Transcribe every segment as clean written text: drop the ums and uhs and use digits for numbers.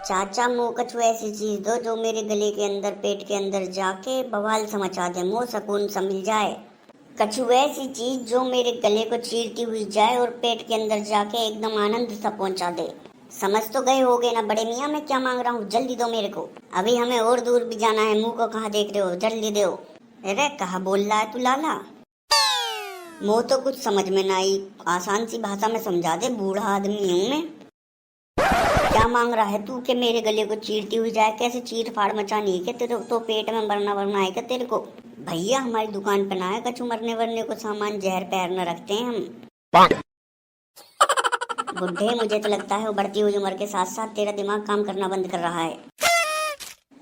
चाचा मुँह कछु ऐसी चीज दो जो मेरे गले के अंदर पेट के अंदर जाके बवाल सा मचा दे, मुँह सुकून सा मिल जाए। कछु ऐसी चीज जो मेरे गले को चीरती हुई जाए और पेट के अंदर जाके एकदम आनंद सा पहुंचा दे। समझ तो गए होगे ना बड़े मियाँ मैं क्या मांग रहा हूँ, जल्दी दो मेरे को, अभी हमें और दूर भी जाना है। मुँह को कहाँ देख रहे हो, जल्दी दो। अरे कहा बोल रहा है तू लाला, मुँह तो कुछ समझ में ना आई, आसान सी भाषा में समझा दे, बूढ़ा आदमी हूँ मैं। क्या मांग रहा है तू कि मेरे गले को चीरती हुई जाए? कैसे चीर फाड़ मचानी है क्या तेरे तो पेट में वरना वरना है क्या तेरे को? भैया हमारी दुकान पे ना है कछु मरने वरने को सामान, जहर पैर न रखते हैं हम। बुढ़े मुझे तो लगता है वो बढ़ती हुई उम्र के साथ साथ तेरा दिमाग काम करना बंद कर रहा है।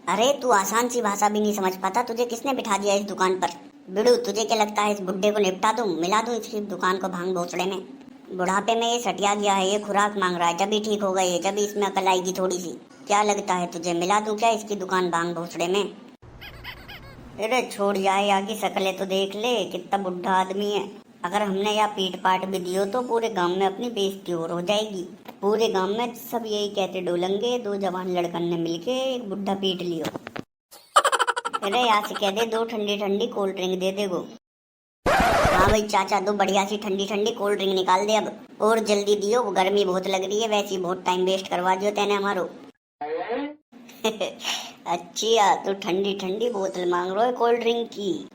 अरे तू आसान सी भाषा भी नहीं समझ पाता, तुझे किसने बिठा दिया इस दुकान पर? बिड़ू तुझे क्या लगता है इस बुढ़े को निपटा दूं, मिला दूं इसकी दुकान को भांग भोसड़े में? बुढ़ापे में ये सटिया गया है, ये खुराक मांग रहा है, जब भी ठीक होगा ये, जब भी इसमें अकल आएगी थोड़ी सी। क्या लगता है तुझे, मिला दूं क्या इसकी दुकान भांग भोसड़े में? अरे छोड़ जाए, आगे शकलें तो देख ले, कितना बुढ़ा आदमी है। अगर हमने यहाँ पीट पाट भी दियो तो पूरे गांव में अपनी बेइज्जती और हो जाएगी। पूरे गांव में सब यही कहते डोलेंगे, दो जवान लड़कन ने मिलके एक बुढ़ा पीट लियो। अरे यहाँ से कह दे दो ठंडी ठंडी कोल्ड ड्रिंक दे देगो। हाँ भाई चाचा, दो बढ़िया सी ठंडी ठंडी कोल्ड ड्रिंक निकाल दे अब, और जल्दी दियो, गर्मी बहुत लग रही है, वैसे ही बहुत टाइम वेस्ट करवा दियो तेने हमारो। अच्छा तो ठंडी ठंडी बोतल मांग रहे हो कोल्ड ड्रिंक की?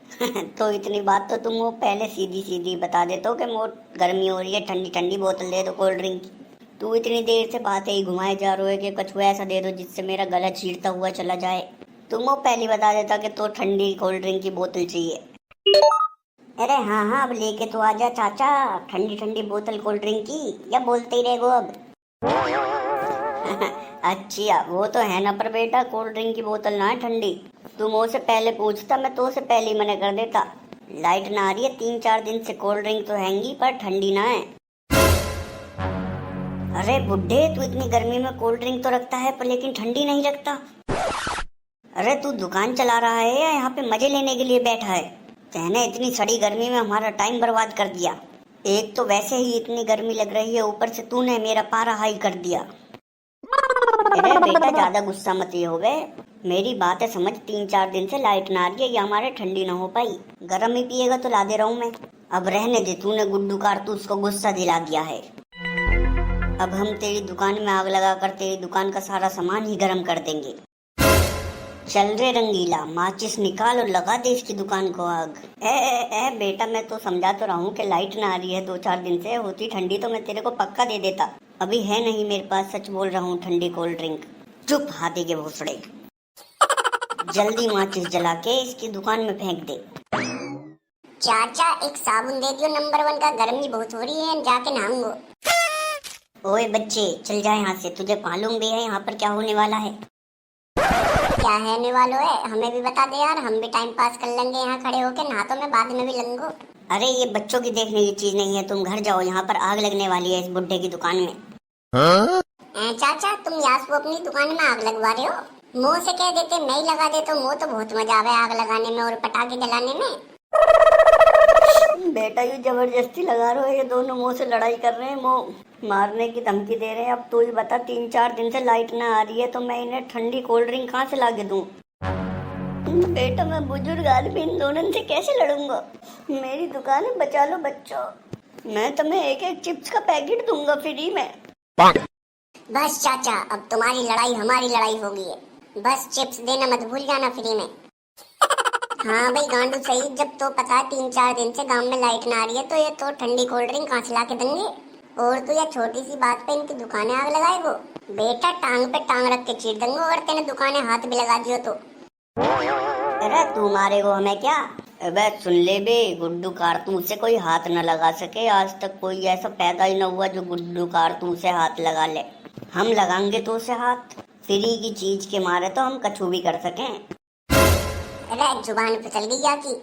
तो इतनी बात तो तुम वो पहले सीधी सीधी बता देते हो कि मोट गर्मी हो रही है, ठंडी ठंडी बोतल दे दो कोल्ड ड्रिंक की। तू इतनी देर से बातें ही घुमाए जा रहे हो कि कुछ ऐसा दे दो जिससे मेरा गला चीरता हुआ चला जाए। तुम वो पहले बता देता कि तो ठंडी कोल्ड ड्रिंक की बोतल चाहिए। अरे हाँ हाँ अब लेके तो आजा चाचा, ठंडी ठंडी बोतल कोल्ड ड्रिंक की, या बोलते ही रहेगो अब? अच्छा वो तो है ना, पर बेटा कोल्ड ड्रिंक की बोतल ना है ठंडी। तुम मुझसे पहले पूछता, मैं तो से पहले ही मना कर देता। लाइट ना आ रही है 3-4 दिन से, कोल्ड ड्रिंक तो हैंगी पर ठंडी ना है। अरे बुड्ढे तू इतनी गर्मी में कोल्ड ड्रिंक तो रखता है पर लेकिन ठंडी नहीं रखता। अरे तू दुकान चला रहा है या यहाँ पे मजे लेने के लिए बैठा है? कहने इतनी सड़ी गर्मी में हमारा टाइम बर्बाद कर दिया। एक तो वैसे ही इतनी गर्मी लग रही है, ऊपर से तूने मेरा पारा हाई कर दिया। अरे बेटा ज्यादा गुस्सा मत हो गए, मेरी बात है समझ, 3-4 दिन से लाइट ना आ रही है, ये हमारे ठंडी ना हो पाई। गर्म ही पिएगा तो ला दे रहा हूँ मैं। अब रहने दे, तूने गुड्डू कारतूस को गुस्सा दिला दिया है। अब हम तेरी दुकान में आग लगा कर तेरी दुकान का सारा सामान ही गर्म कर देंगे। चल रे रंगीला, माचिस निकाल और लगा दे इसकी दुकान को आग। ए बेटा मैं तो समझा तो रहा हूँ कि लाइट ना आ रही है 2-4 दिन से, होती ठंडी तो मैं तेरे को पक्का दे देता, अभी है नहीं मेरे पास, सच बोल रहा हूँ, ठंडी कोल्ड ड्रिंक। चुप हाथी के भोसड़े, जल्दी माचिस जला के इसकी दुकान में फेंक दे। चाचा एक साबुन दे दियो नंबर 1 का, गर्मी बहुत हो रही है, जाके नहाऊंगा। ओए बच्चे चल जाए यहाँ से, तुझे मालूम भी है यहाँ पर क्या होने वाला है? क्या है वालो है, हमें भी बता दे यार, हम भी टाइम पास कर लेंगे यहाँ खड़े होके, नहा तो मैं बाद में भी लूंगा। अरे ये बच्चों की देखने की चीज नहीं है, तुम घर जाओ, यहाँ पर आग लगने वाली है इस बुड्ढे की दुकान में। चाचा तुम यास को अपनी दुकान में आग लगवा रहे हो? मुंह से कह देते मैं ही लगा देता, मुंह तो बहुत मजा आवे आग लगाने में और पटाखे जलाने में। बेटा ये जबरदस्ती लगा रहे हो, ये दोनों मुंह से लड़ाई कर रहे हैं, मुंह मारने की धमकी दे रहे हैं। अब तू ही बता, 3-4 दिन से लाइट ना आ रही है तो मैं इन्हें ठंडी कोल्ड ड्रिंक कहाँ से ला के दूं? बेटा मैं बुजुर्ग आदमी, इन दोनों से कैसे लड़ूंगा? मेरी दुकान है, बचा लो बच्चों, मैं तुम्हें एक चिप्स का पैकेट दूंगा फ्री में। बस चाचा अब तुम्हारी लड़ाई हमारी लड़ाई हो गई है, बस चिप्स देना मत भूल जाना फ्री में। हाँ भाई गांडू सही, जब तो पता है 3-4 दिन से गांव में लाइट ना आ रही है तो ये तो ठंडी कोल्ड ड्रिंक कहाँ से ला के देंगे, और तू ये छोटी सी बात पे इनकी दुकानें आग लगाएगो? बेटा टांग पे टांग रख के चीर देंगे अगर तेने दुकानें हाथ भी लगा दियो तो। अरे तू मारेगो हमें क्या? अबे सुन ले बे, गुड्डू कारतूस से कोई हाथ न लगा सके, आज तक कोई ऐसा पैदा ही न हुआ जो गुड्डू कारतूस से हाथ लगा ले। हम लगाएंगे तो उसे हाथ, फ्री की चीज के मारे तो हम कछु भी कर सकें। अरे जुबान फिसल गई क्या की?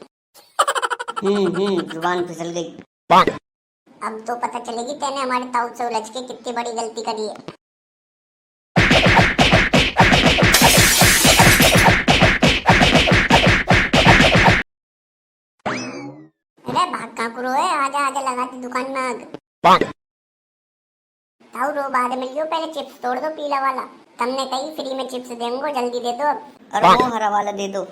जुबान फिसल गई। अब तो पता चलेगी तेने हमारे ताऊ से उलझ के कितनी बड़ी गलती करी है। अरे भाग कहाँ को है, आजा आजा लगा दी दुकान में आग। आओ रो बाद में लियो, पहले चिप्स तोड़ दो पीला वाला। तुमने कही फ्री में चिप्स देंगे, जल्दी दे दो अब। अरे वो हरा वाला दे दो।